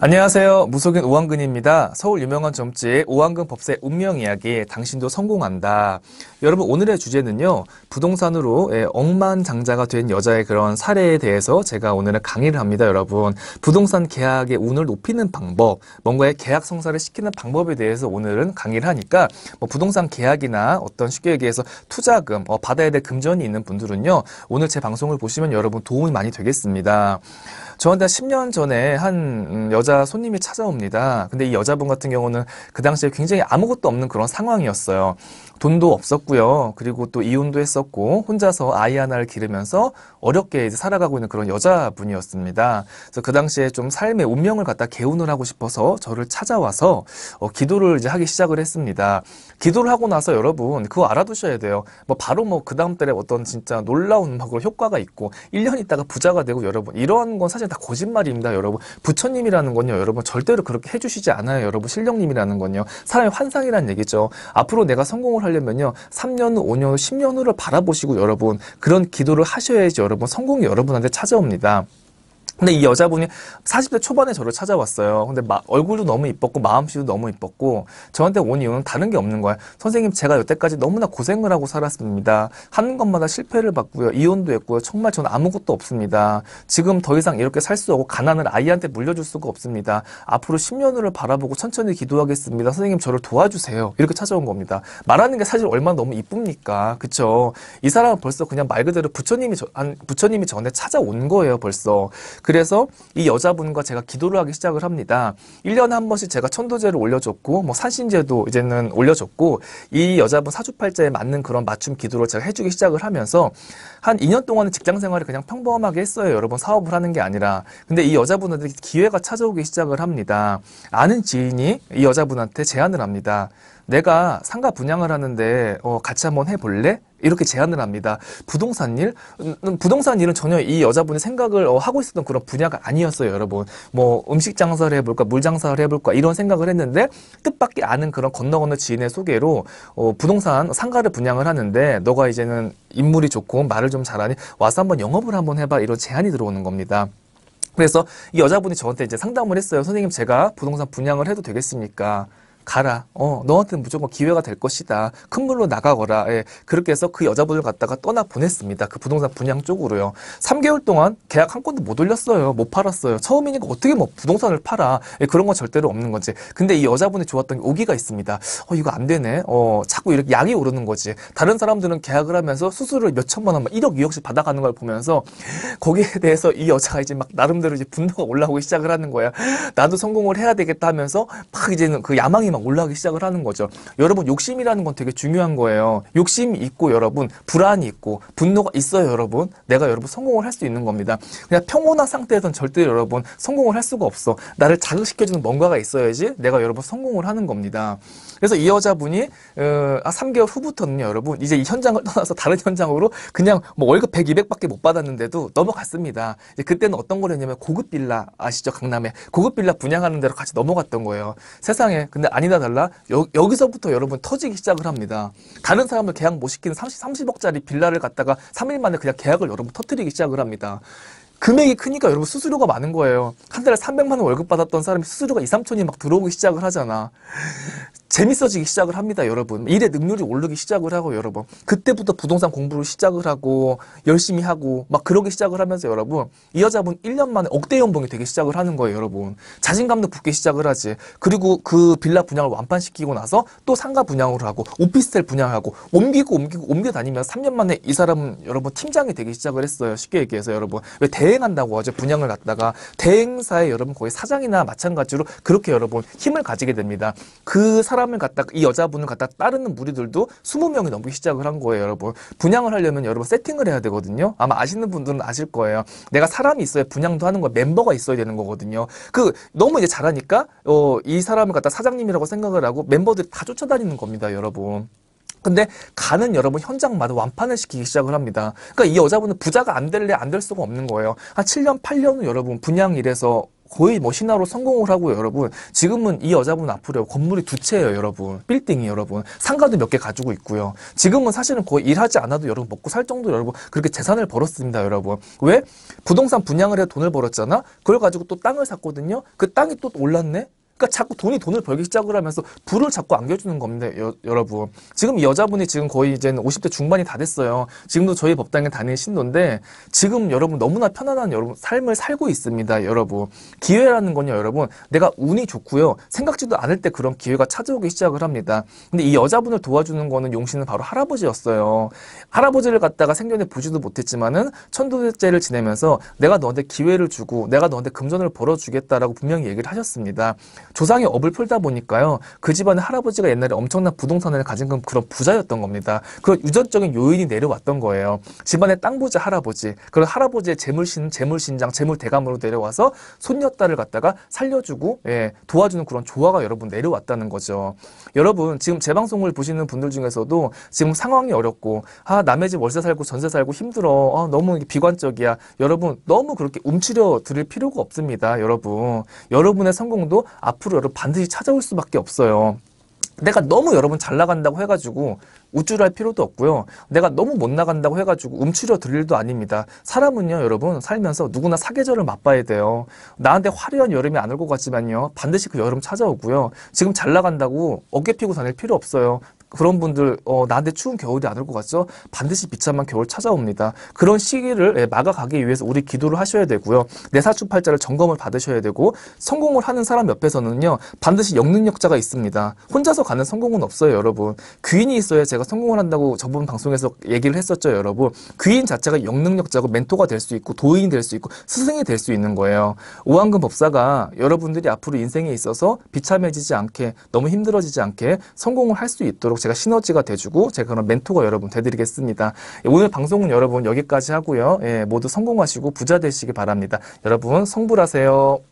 안녕하세요. 무속인 오한근입니다. 서울 유명한 점집 오한근 법사의 운명 이야기, 당신도 성공한다. 여러분, 오늘의 주제는요, 부동산으로 억만장자가 된 여자의 그런 사례에 대해서 제가 오늘은 강의를 합니다, 여러분. 부동산 계약의 운을 높이는 방법, 뭔가의 계약 성사를 시키는 방법에 대해서 오늘은 강의를 하니까, 부동산 계약이나 어떤 쉽게 얘기해서 투자금, 받아야 될 금전이 있는 분들은요, 오늘 제 방송을 보시면 여러분 도움이 많이 되겠습니다. 저한테 10년 전에 한 여자 손님이 찾아옵니다. 근데 이 여자분 같은 경우는 그 당시에 굉장히 아무것도 없는 그런 상황이었어요. 돈도 없었고요. 그리고 또 이혼도 했었고 혼자서 아이 하나를 기르면서 어렵게 이제 살아가고 있는 그런 여자분이었습니다. 그래서 그 당시에 좀 삶의 운명을 갖다 개운을 하고 싶어서 저를 찾아와서 기도를 이제 하기 시작을 했습니다. 기도를 하고 나서 여러분 그거 알아두셔야 돼요. 바로 그 다음 달에 어떤 진짜 놀라운 그런 효과가 있고 1년 있다가 부자가 되고 여러분 이러한 건 사실 다 거짓말입니다. 여러분 부처님이라는 건요. 여러분 절대로 그렇게 해주시지 않아요. 여러분 신령님이라는 건요. 사람의 환상이라는 얘기죠. 앞으로 내가 성공을 하려면요. 3년 후, 5년 후, 10년 후를 바라보시고 여러분 그런 기도를 하셔야지 여러분 성공이 여러분한테 찾아옵니다. 근데 이 여자분이 40대 초반에 저를 찾아왔어요. 근데 얼굴도 너무 이뻤고 마음씨도 너무 이뻤고 저한테 온 이유는 다른 게 없는 거예요. 선생님 제가 여태까지 너무나 고생을 하고 살았습니다. 하는 것마다 실패를 받고요. 이혼도 했고요. 정말 저는 아무것도 없습니다. 지금 더 이상 이렇게 살 수 없고 가난을 아이한테 물려줄 수가 없습니다. 앞으로 10년 후를 바라보고 천천히 기도하겠습니다. 선생님 저를 도와주세요. 이렇게 찾아온 겁니다. 말하는 게 사실 얼마나 너무 이쁩니까? 그쵸? 이 사람은 벌써 그냥 말 그대로 부처님이 저한테 찾아온 거예요. 벌써. 그래서 이 여자분과 제가 기도를 하기 시작을 합니다. 1년에 한 번씩 제가 천도제를 올려줬고 산신제도 이제는 올려줬고 이 여자분 사주팔자에 맞는 그런 맞춤 기도를 제가 해주기 시작을 하면서 한 2년 동안은 직장 생활을 그냥 평범하게 했어요. 여러분 사업을 하는 게 아니라. 근데 이 여자분한테 기회가 찾아오기 시작을 합니다. 아는 지인이 이 여자분한테 제안을 합니다. 내가 상가 분양을 하는데 같이 한번 해볼래? 이렇게 제안을 합니다. 부동산 일은 전혀 이 여자분이 생각을 하고 있었던 그런 분야가 아니었어요, 여러분. 음식 장사를 해볼까, 물 장사를 해볼까 이런 생각을 했는데 뜻밖의 아는 그런 건너 지인의 소개로 부동산 상가를 분양을 하는데 너가 이제는 인물이 좋고 말을 좀 잘하니 와서 한번 영업을 한번 해봐 이런 제안이 들어오는 겁니다. 그래서 이 여자분이 저한테 이제 상담을 했어요. 선생님 제가 부동산 분양을 해도 되겠습니까? 가라. 너한테는 무조건 기회가 될 것이다. 큰 물로 나가거라. 예. 그렇게 해서 그 여자분을 갖다가 떠나 보냈습니다. 그 부동산 분양 쪽으로요. 3개월 동안 계약 한 건도 못 올렸어요. 못 팔았어요. 처음이니까 어떻게 부동산을 팔아. 예, 그런 건 절대로 없는 거지. 근데 이 여자분이 좋았던 게 오기가 있습니다. 이거 안 되네. 자꾸 이렇게 양이 오르는 거지. 다른 사람들은 계약을 하면서 수수료를 몇 천만 원, 1억, 2억씩 받아가는 걸 보면서 거기에 대해서 이 여자가 이제 막 나름대로 이제 분노가 올라오기 시작을 하는 거야. 나도 성공을 해야 되겠다 하면서 막 이제는 그 야망이 막 올라가기 시작을 하는 거죠. 여러분 욕심이라는 건 되게 중요한 거예요. 욕심이 있고 여러분 불안이 있고 분노가 있어요. 여러분 내가 여러분 성공을 할 수 있는 겁니다. 그냥 평온한 상태에서는 절대 여러분 성공을 할 수가 없어. 나를 자극시켜주는 뭔가가 있어야지 내가 여러분 성공을 하는 겁니다. 그래서 이 여자분이 3개월 후부터는요 여러분 이제 이 현장을 떠나서 다른 현장으로 그냥 월급 100, 200밖에 못 받았는데도 넘어갔습니다. 이제 그때는 어떤 거였냐면 고급 빌라 아시죠? 강남에 고급 빌라 분양하는 데로 같이 넘어갔던 거예요. 세상에. 근데 아니다 달라 여기서부터 여러분 터지기 시작을 합니다. 다른 사람들 계약 못 시키는 30억짜리 빌라를 갖다가 3일 만에 그냥 계약을 여러분 터뜨리기 시작을 합니다. 금액이 크니까 여러분 수수료가 많은 거예요. 한 달에 300만 원 월급 받았던 사람이 수수료가 2, 3천이 막 들어오기 시작을 하잖아. 재밌어지기 시작을 합니다, 여러분. 일의 능률이 오르기 시작을 하고, 여러분. 그때부터 부동산 공부를 시작을 하고, 열심히 하고, 막 그러기 시작을 하면서, 여러분. 이 여자분 1년 만에 억대 연봉이 되기 시작을 하는 거예요, 여러분. 자신감도 붙기 시작을 하지. 그리고 그 빌라 분양을 완판시키고 나서 또 상가 분양을 하고, 오피스텔 분양하고, 옮겨 다니면서 3년 만에 이 사람은 여러분 팀장이 되기 시작을 했어요. 쉽게 얘기해서, 여러분. 왜 대행한다고 하죠, 분양을 갖다가. 대행사에 여러분 거의 사장이나 마찬가지로 그렇게 여러분 힘을 가지게 됩니다. 그 사람을 갖다가 이 여자분을 갖다가 따르는 무리들도 20명이 넘기 시작을 한 거예요, 여러분. 분양을 하려면 여러분 세팅을 해야 되거든요. 아마 아시는 분들은 아실 거예요. 내가 사람이 있어야 분양도 하는 거야. 멤버가 있어야 되는 거거든요. 너무 이제 잘하니까 이 사람을 갖다 사장님이라고 생각을 하고 멤버들이 다 쫓아다니는 겁니다, 여러분. 근데 가는 여러분 현장마다 완판을 시키기 시작을 합니다. 그러니까 이 여자분은 부자가 안 될 수가 없는 거예요. 한 7년, 8년 후 여러분 분양 일에서 거의 뭐 신화로 성공을 하고요, 여러분. 지금은 이 여자분 앞으로 건물이 두 채예요, 여러분. 빌딩이 여러분. 상가도 몇 개 가지고 있고요. 지금은 사실은 거의 일하지 않아도 여러분 먹고 살 정도 여러분 그렇게 재산을 벌었습니다, 여러분. 왜? 부동산 분양을 해서 돈을 벌었잖아? 그걸 가지고 또 땅을 샀거든요? 그 땅이 또 올랐네? 그러니까 자꾸 돈을 벌기 시작을 하면서 불을 자꾸 안겨주는 겁니다, 여러분. 지금 이 여자분이 지금 거의 이제는 50대 중반이 다 됐어요. 지금도 저희 법당에 다니는 신도인데 지금 여러분 너무나 편안한 여러분 삶을 살고 있습니다, 여러분. 기회라는 건요, 여러분. 내가 운이 좋고요. 생각지도 않을 때 그런 기회가 찾아오기 시작을 합니다. 근데 이 여자분을 도와주는 거는 용신은 바로 할아버지였어요. 할아버지를 갖다가 생전에 보지도 못했지만은 천도제를 지내면서 내가 너한테 기회를 주고 내가 너한테 금전을 벌어주겠다라고 분명히 얘기를 하셨습니다. 조상의 업을 풀다 보니까요. 그 집안의 할아버지가 옛날에 엄청난 부동산을 가진 그런 부자였던 겁니다. 그 유전적인 요인이 내려왔던 거예요. 집안의 땅 부자 할아버지, 그런 할아버지의 재물신장, 재물대감으로 내려와서 손녀딸을 갖다가 살려주고 도와주는 그런 조화가 여러분 내려왔다는 거죠. 여러분 지금 제 방송을 보시는 분들 중에서도 지금 상황이 어렵고 남의 집 월세 살고 전세 살고 힘들어. 너무 비관적이야. 여러분 너무 그렇게 움츠려 드릴 필요가 없습니다. 여러분의 성공도 앞으로 여러분 반드시 찾아올 수밖에 없어요. 내가 너무 여러분 잘 나간다고 해가지고 우쭐할 필요도 없고요. 내가 너무 못 나간다고 해가지고 움츠려 들 일도 아닙니다. 사람은요, 여러분 살면서 누구나 사계절을 맛봐야 돼요. 나한테 화려한 여름이 안 올 것 같지만요, 반드시 그 여름 찾아오고요. 지금 잘 나간다고 어깨 피고 다닐 필요 없어요. 그런 분들 나한테 추운 겨울이 안 올 것 같죠? 반드시 비참한 겨울 찾아옵니다. 그런 시기를 막아가기 위해서 우리 기도를 하셔야 되고요. 내 사주팔자를 점검을 받으셔야 되고 성공을 하는 사람 옆에서는요 반드시 영능력자가 있습니다. 혼자서 가는 성공은 없어요, 여러분. 귀인이 있어야 제가 성공을 한다고 저번 방송에서 얘기를 했었죠, 여러분. 귀인 자체가 영능력자고 멘토가 될 수 있고 도인이 될 수 있고 스승이 될 수 있는 거예요. 오한금 법사가 여러분들이 앞으로 인생에 있어서 비참해지지 않게 너무 힘들어지지 않게 성공을 할 수 있도록 제가 시너지가 돼주고 제가 그런 멘토가 여러분 되드리겠습니다. 오늘 방송은 여러분 여기까지 하고요. 모두 성공하시고 부자 되시기 바랍니다. 여러분 성불하세요.